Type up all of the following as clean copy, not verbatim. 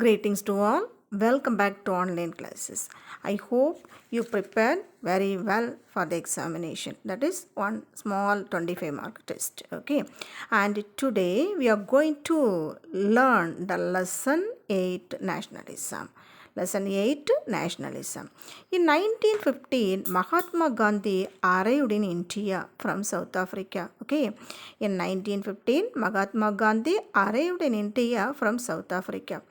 Greetings to all. Welcome back to online classes. I hope you prepared very well for the examination. That is one small 25 mark test. Okay. And today we are going to learn the lesson 8 nationalism. Lesson 8 nationalism. In 1915, Mahatma Gandhi arrived in India from South Africa. Okay. In 1915, Mahatma Gandhi arrived in India from South Africa.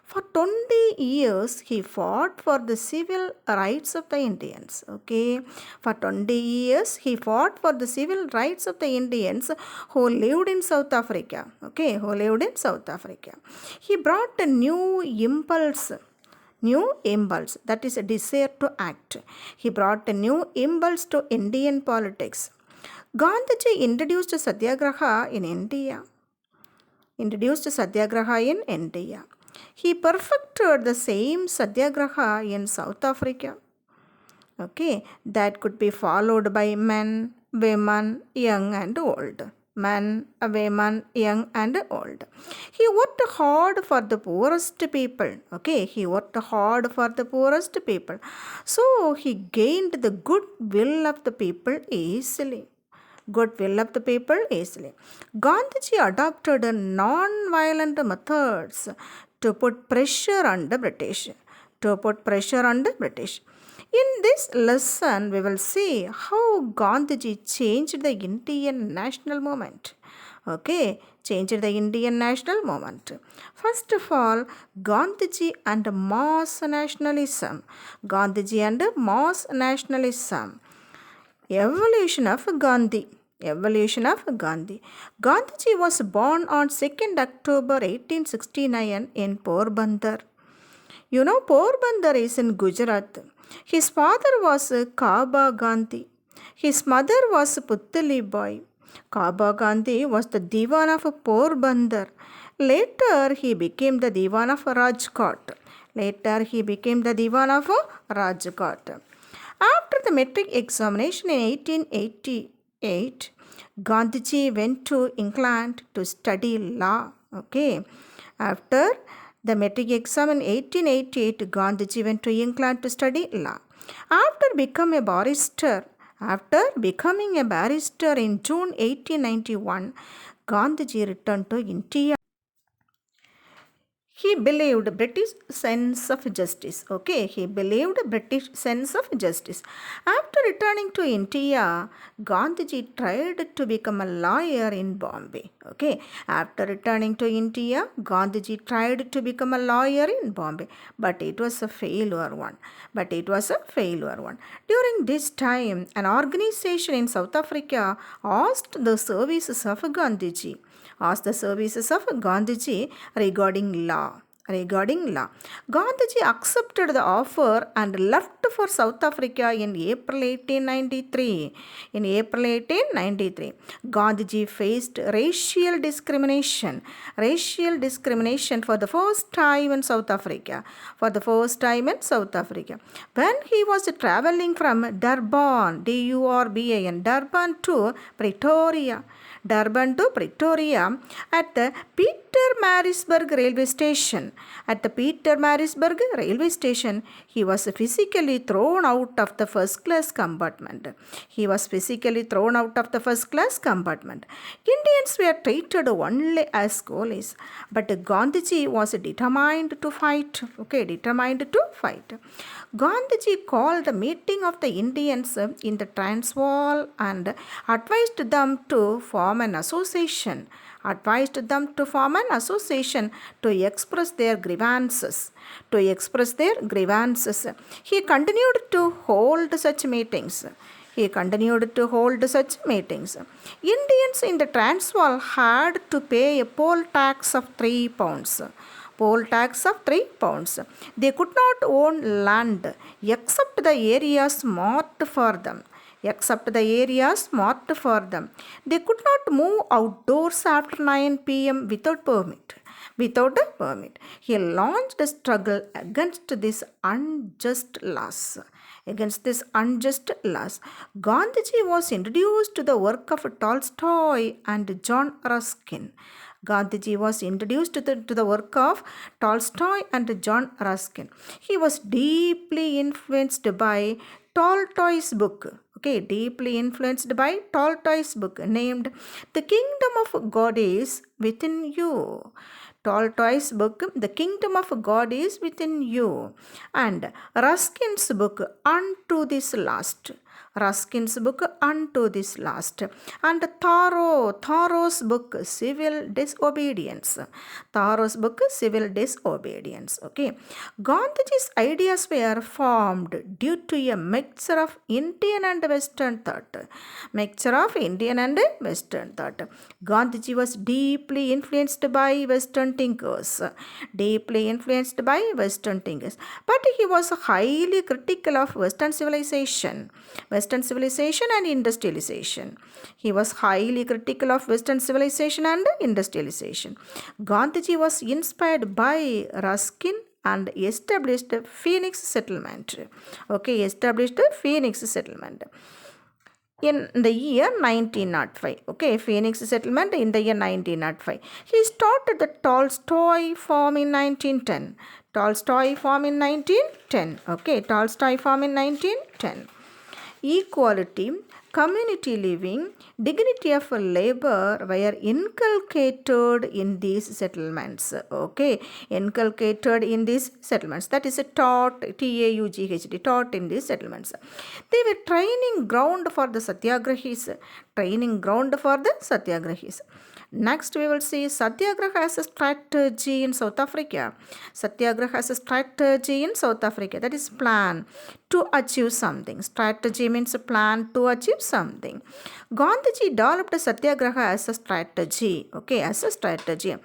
For 20 years, he fought for the civil rights of the Indians. Okay. For 20 years, he fought for the civil rights of the Indians who lived in South Africa. Okay. Who lived in South Africa. He brought a new impulse, that is a desire to act. He brought a new impulse to Indian politics. Gandhiji introduced Satyagraha in India. He perfected the same Satyagraha in South Africa. Okay, that could be followed by men, women, young and old. Men, women, young and old. He worked hard for the poorest people. Okay, he worked hard for the poorest people. So he gained the goodwill of the people easily. Gandhiji adopted non-violent methods to put pressure on the British. In this lesson, we will see how Gandhiji changed the Indian national movement. Okay, changed the Indian national movement. First of all, Gandhiji and mass nationalism. Evolution of Gandhi. Gandhiji was born on 2nd October 1869 in Porbandar. You know, Porbandar is in Gujarat. His father was Kaba Gandhi. His mother was Puttali Bai. Kaba Gandhi was the Diwan of Porbandar. Later, he became the Diwan of Rajkot. After the metric examination in 1888, Gandhiji went to England to study law. Okay. After the metric exam in 1888, Gandhiji went to England to study law. After becoming a barrister in June 1891, Gandhiji returned to India. He believed British sense of justice. Okay, he believed British sense of justice. After returning to India, Gandhiji tried to become a lawyer in Bombay. Okay, after returning to India, Gandhiji tried to become a lawyer in Bombay, but it was a failure one. During this time, an organization in South Africa asked the services of Gandhiji regarding law. Gandhiji accepted the offer and left for South Africa in April 1893. Gandhiji faced racial discrimination for the first time in South Africa. When he was traveling from Durban, Durban to Pretoria, at the Pietermaritzburg railway station. He was physically thrown out of the first class compartment. Indians were treated only as coolies, but Gandhiji was determined to fight. Gandhiji called a meeting of the Indians in the Transvaal and advised them to form an association to express their grievances. He continued to hold such meetings. Indians in the Transvaal had to pay a poll tax of 3 pounds. They could not own land except the areas marked for them. They could not move outdoors after 9 p.m. without a permit. He launched a struggle against these unjust laws. against this unjust laws. Gandhiji was introduced to the work of Tolstoy and John Ruskin. Gandhiji was introduced to the work of Tolstoy and John Ruskin. He was deeply influenced by Tolstoy's book. Okay, deeply influenced by Tolstoy's book named The Kingdom of God is Within You. Tolstoy's book, The Kingdom of God is Within You, and Ruskin's book, Unto This Last. Ruskin's book, Unto This Last, and Thoreau's book, Civil Disobedience. Thoreau's book, Civil Disobedience. Okay, Gandhiji's ideas were formed due to a mixture of Indian and Western thought. Mixture of Indian and Western thought. Gandhiji was deeply influenced by Western thinkers. Deeply influenced by Western thinkers, but he was highly critical of Western civilization and industrialization. He was highly critical of Western civilization and industrialization. Gandhiji was inspired by Ruskin and established a Phoenix settlement. Okay, established a Phoenix settlement in the year 1905. Okay, Phoenix settlement in the year 1905. He started the Tolstoy farm in 1910. Tolstoy farm in 1910. Okay, Tolstoy farm in 1910. Equality, community living, dignity of labor were inculcated in these settlements. Okay, inculcated in these settlements. That is a taught, T-A-U-G-H-D, taught in these settlements. They were training ground for the Satyagrahis. Training ground for the Satyagrahis. Next, we will see Satyagraha as a strategy in South Africa. Satyagraha as a strategy in South Africa. That is plan to achieve something. Strategy means a plan to achieve something. Gandhiji developed Satyagraha as a strategy. Okay, as a strategy.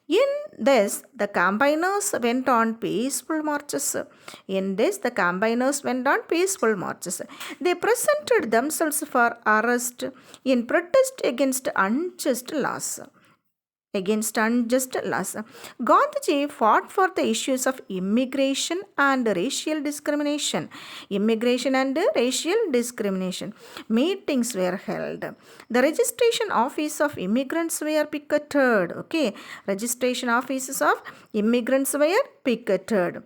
In this, the campaigners went on peaceful marches. They presented themselves for arrest in protest against unjust laws. Gandhiji fought for the issues of immigration and racial discrimination. Meetings were held. The registration office of immigrants were picketed. Okay, registration offices of immigrants were picketed.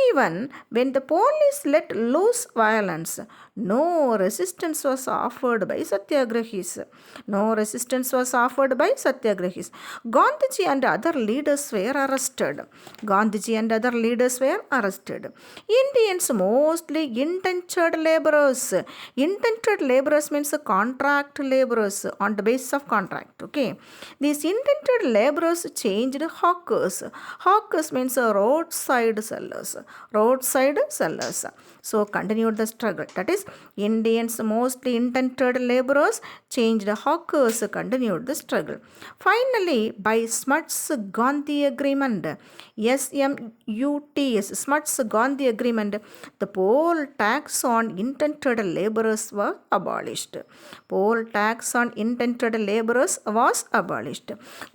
Even when the police let loose violence, no resistance was offered by Satyagrahis. Gandhiji and other leaders were arrested. Indians, mostly indentured laborers. Indentured laborers means contract laborers on the basis of contract. Okay, these indentured laborers changed hawkers. Hawkers means roadside sellers. So continued the struggle. That is, Indians, mostly indentured laborers, changed hawkers, continued the struggle. Finally, by Smuts Gandhi Agreement, Smuts Gandhi Agreement, the poll tax on indentured laborers was abolished.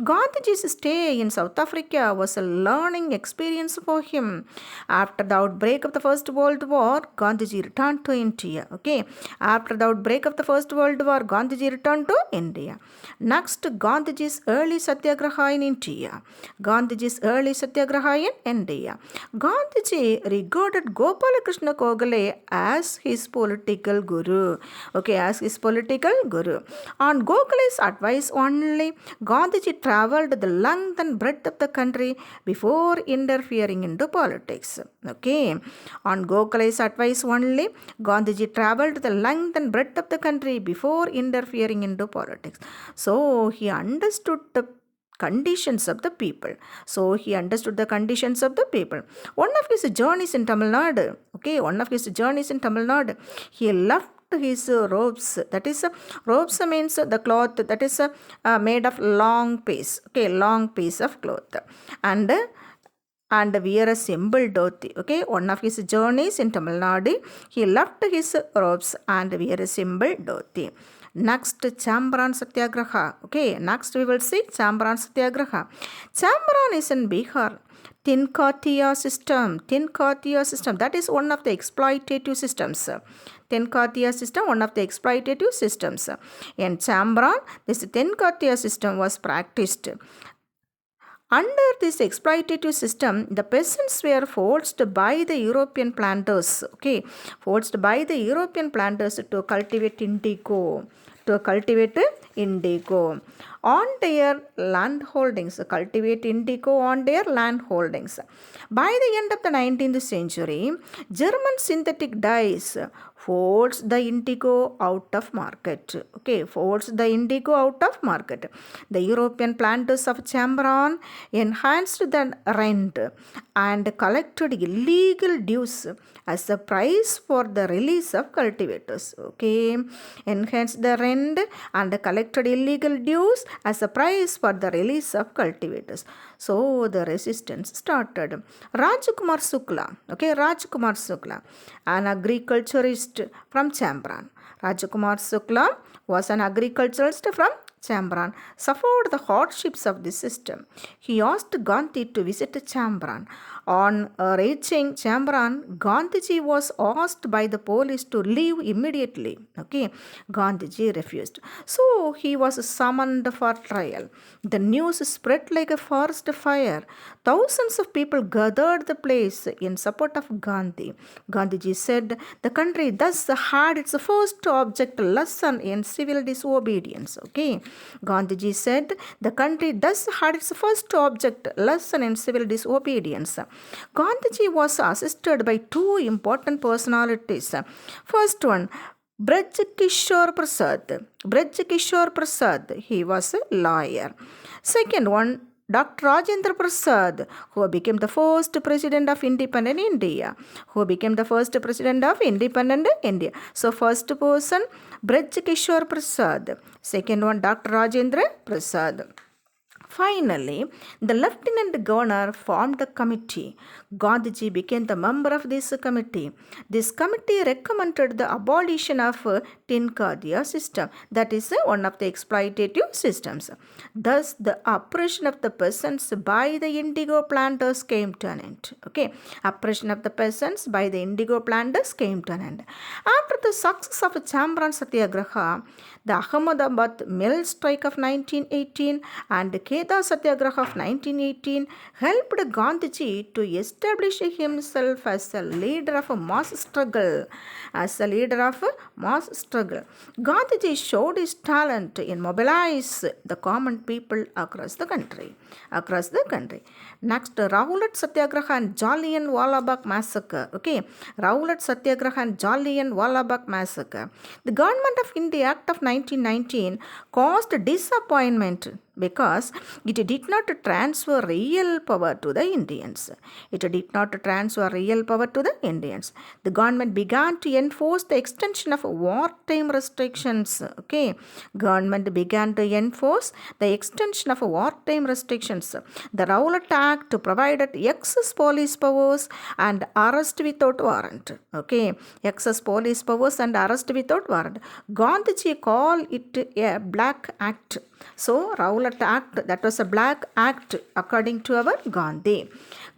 Gandhiji's stay in South Africa was a learning experience for him. After the outbreak of the First World War, Gandhiji returned to India. Okay, after the outbreak of the First World War, Gandhiji returned to India. Next, Gandhiji's early Satyagraha in India. Gandhiji regarded Gopalakrishna Gokhale as his political guru. Okay, as his political guru. On Gokhale's advice only, Gandhiji traveled the length and breadth of the country before interfering into politics. Okay, on Gokhale's advice only, Gandhiji traveled the length and breadth of the country before interfering into politics. So he understood the conditions of the people. One of his journeys in Tamil Nadu, he left his robes. That is, robes means the cloth that is made of long piece. Okay, long piece of cloth. And wear a simple dhoti. Okay, one of his journeys in Tamil Nadu, he left his robes and wear a simple dhoti. Next, Champaran Satyagraha. Okay, next we will see Champaran Satyagraha. Champaran is in Bihar. Tinkatia system. Tinkatia system. That is one of the exploitative systems. Tenkatia system, one of the exploitative systems. In Chambran, this Tenkatia system was practiced. Under this exploitative system, the peasants were forced by the European planters, forced by the European planters to cultivate indigo, on their land holdings, cultivate indigo on their land holdings. By the end of the 19th century, German synthetic dyes forced the indigo out of market. Forced the indigo out of market. The European planters of Chambran enhanced the rent and collected illegal dues as a price for the release of cultivators. Enhanced the rent and collected illegal dues as a price for the release of cultivators. So the resistance started. Rajkumar Shukla, an agriculturist from Chambran. Rajkumar Shukla was an agriculturist from Chambran, suffered the hardships of this system. He asked Gandhi to visit Chambran. On reaching Chambran, Gandhiji was asked by the police to leave immediately. Gandhiji refused. So he was summoned for trial. The news spread like a forest fire. Thousands of people gathered the place in support of Gandhi. Gandhiji said the country thus had its first object lesson in civil disobedience. Gandhiji said the country thus had its first object lesson in civil disobedience. Gandhiji was assisted by two important personalities. First one, Braj Kishore Prasad, he was a lawyer. Second one, Dr. Rajendra Prasad, who became the first president of independent India. So first person, Braj Kishore Prasad. Second one, Dr. Rajendra Prasad. Finally, the Lieutenant Governor formed a committee. Gandhiji became the member of this committee. This committee recommended the abolition of Tinkadia system, that is one of the exploitative systems. Thus, the oppression of the peasants by the indigo planters came to an end. Oppression of the peasants by the indigo planters came to an end. After the success of Chambran Satyagraha, the Ahmedabad mill strike of 1918 and Kheda Satyagraha of 1918 helped Gandhiji to establish himself as a leader of a mass struggle. Gandhiji showed his talent in mobilize the common people across the country. Next, Rowlatt Satyagraha and Jallianwala Bagh massacre. Rowlatt Satyagraha and Jallianwala Bagh massacre. The Government of India Act of 1919 caused disappointment because it did not transfer real power to the Indians. The government began to enforce the extension of wartime restrictions. The Rowlatt Act provided excess police powers and arrest without warrant. Gandhiji called it a black act. So, Rowlatt Act, that was a black act according to our Gandhi.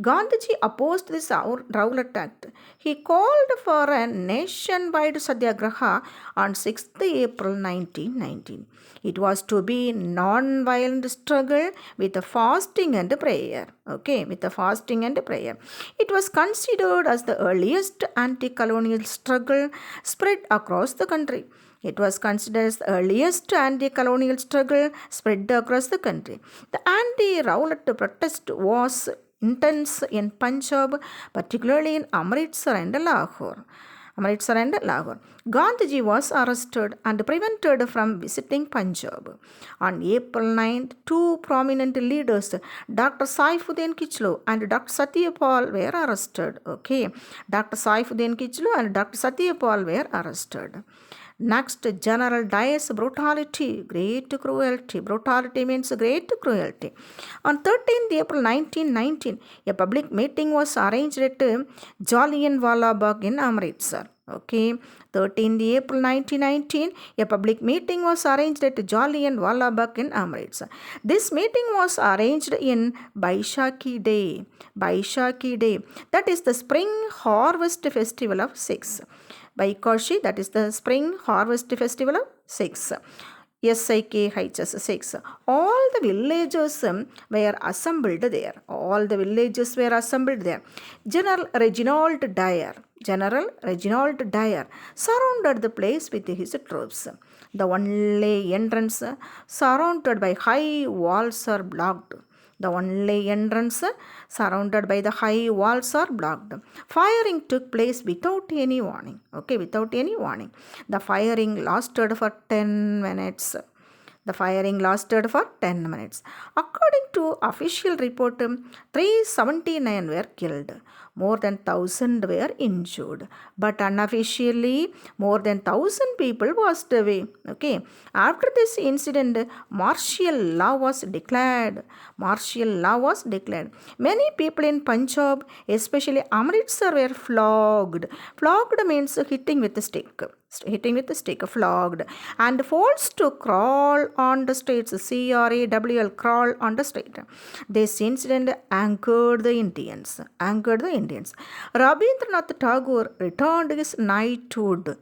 Gandhiji opposed this Rowlatt Act. He called for a nationwide satyagraha on 6th April 1919. It was to be non-violent struggle with fasting and prayer. It was considered as the earliest anti-colonial struggle spread across the country. The anti-Rowlatt protest was intense in Punjab, particularly in Amritsar and Lahore. Gandhiji was arrested and prevented from visiting Punjab. On April 9th, two prominent leaders, Dr. Saifuddin Kichlu and Dr. Satyapal, were arrested. Next, General Dyer's brutality, great cruelty. Brutality means great cruelty. On 13th April 1919, a public meeting was arranged at Jallianwala Bagh in Amritsar. Okay, 13th April 1919, a public meeting was arranged at Jallianwala Bagh in Amritsar. This meeting was arranged in Baishakhi Day. Baishakhi Day, that is the spring harvest festival of Sikhs. Baikoshi, that is the spring harvest festival of Sikhs. SIKHS 6. All the villagers were assembled there. All the villagers were assembled there. General Reginald Dyer surrounded the place with his troops. The only entrance surrounded by high walls are blocked. The only entrance surrounded by the high walls are blocked. Firing took place without any warning. Okay, without any warning. The firing lasted for 10 minutes. The firing lasted for 10 minutes. According to official report, 379 were killed. More than 1,000 were injured. But unofficially, more than 1,000 people passed away. Okay. After this incident, martial law was declared. Martial law was declared. Many people in Punjab, especially Amritsar, were flogged. Flogged means hitting with a stick. Hitting with a stick, flogged, and forced to crawl on the streets. CRAWL, crawl on the street. This incident angered the Indians. Rabindranath Tagore returned his knighthood.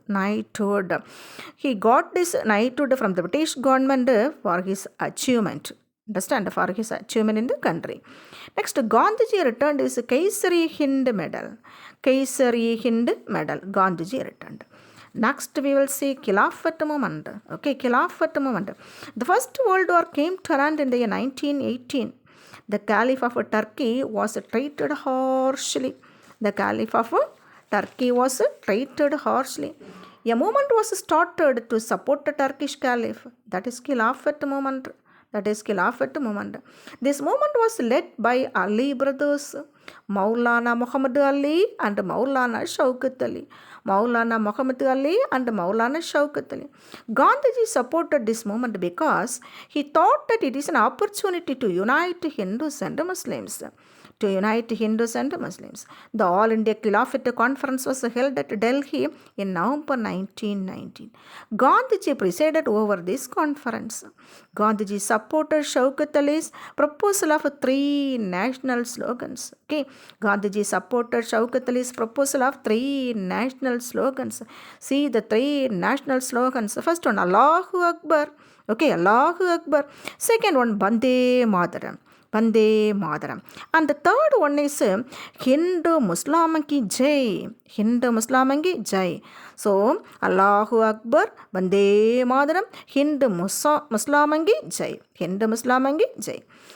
He got this knighthood from the British government for his achievement. Understand? For his achievement in the country. Next, Gandhiji returned his Kaisari Hind medal. Gandhiji returned. Next, we will see Khilafat movement. Okay, Khilafat movement. The First World War came to an end in the year 1918. The Caliph of Turkey was treated harshly. A movement was started to support the Turkish Caliph. That is Khilafat movement. This movement was led by Ali brothers, Maulana Muhammad Ali and Maulana Shaukat Ali. Gandhiji supported this movement because he thought that it is an opportunity to unite Hindus and Muslims. The All India Khilafat Conference was held at Delhi in November 1919. Gandhiji presided over this conference. Gandhiji supported Shaukat Ali's proposal of 3 national slogans. Okay, Gandhiji supported Shaukat Ali's proposal of 3 national slogans. See the 3 national slogans. First one, Allahu Akbar. Okay, Allahu Akbar. Second one, Bande Mataram. And the third one is Hindu Muslimanki Jai. So, Allahu Akbar, Bande Mataram, Hindu Muslimanki Jai.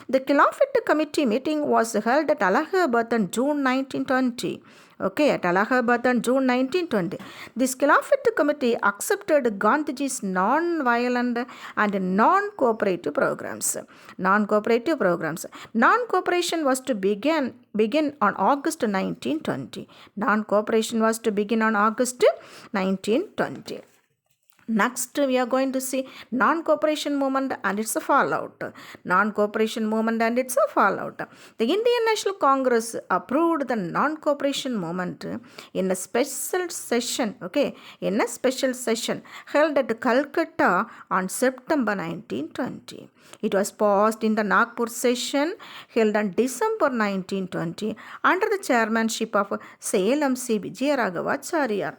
The Khilafat Committee meeting was held at Allahabad on June 1920. Okay, at Allahabad on June 1920. This Khilafat Committee accepted Gandhiji's non-violent and non-cooperative programs. Non-cooperation was to begin on August 1920. Next, we are going to see non-cooperation movement and its fallout. The Indian National Congress approved the non-cooperation movement in a special session. Okay, held at Calcutta on September 1920. It was passed in the Nagpur session held on December 1920 under the chairmanship of Salem C. Vijayaraghava Chariyar.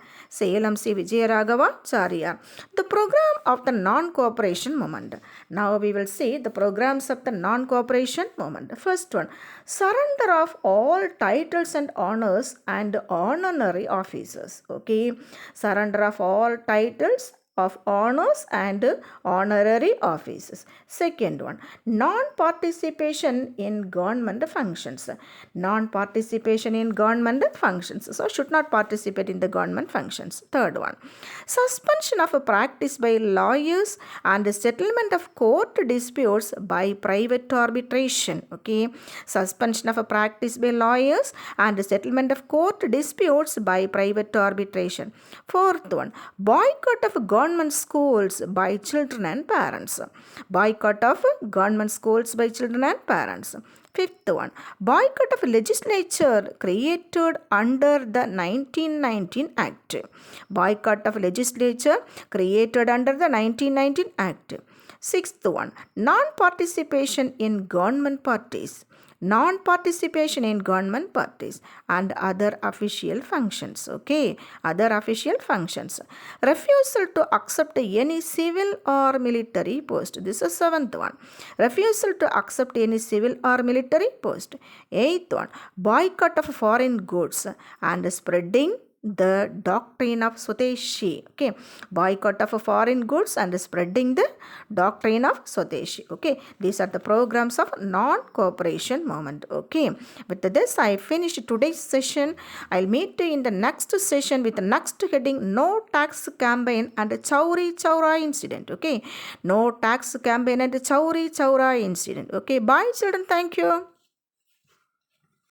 The program of the non-cooperation movement. Now we will see the programs of the non-cooperation movement. First one, surrender of all titles and honors and honorary offices. Okay, surrender of all titles of honors and honorary offices. Second one, non-participation in government functions. So should not participate in the government functions. Third one, suspension of a practice by lawyers and settlement of court disputes by private arbitration. Okay, suspension of a practice by lawyers and settlement of court disputes by private arbitration. Fourth one, boycott of government government schools by children and parents. Boycott of government schools by children and parents. Fifth one, boycott of legislature created under the 1919 Act. Boycott of legislature created under the 1919 Act. Sixth one, non-participation in government parties. Non-participation in government parties and other official functions. Okay, other official functions. Refusal to accept any civil or military post. This is seventh one. Refusal to accept any civil or military post. Eighth one, boycott of foreign goods and spreading the doctrine of Swadeshi. Okay, boycott of foreign goods and spreading the doctrine of Swadeshi. Okay, these are the programs of non-cooperation movement. Okay, with this I finished today's session. I'll meet you in the next session with the next heading, no tax campaign and Chauri Chaura incident. Okay, no tax campaign and Chauri Chaura incident. Okay, bye children, thank you.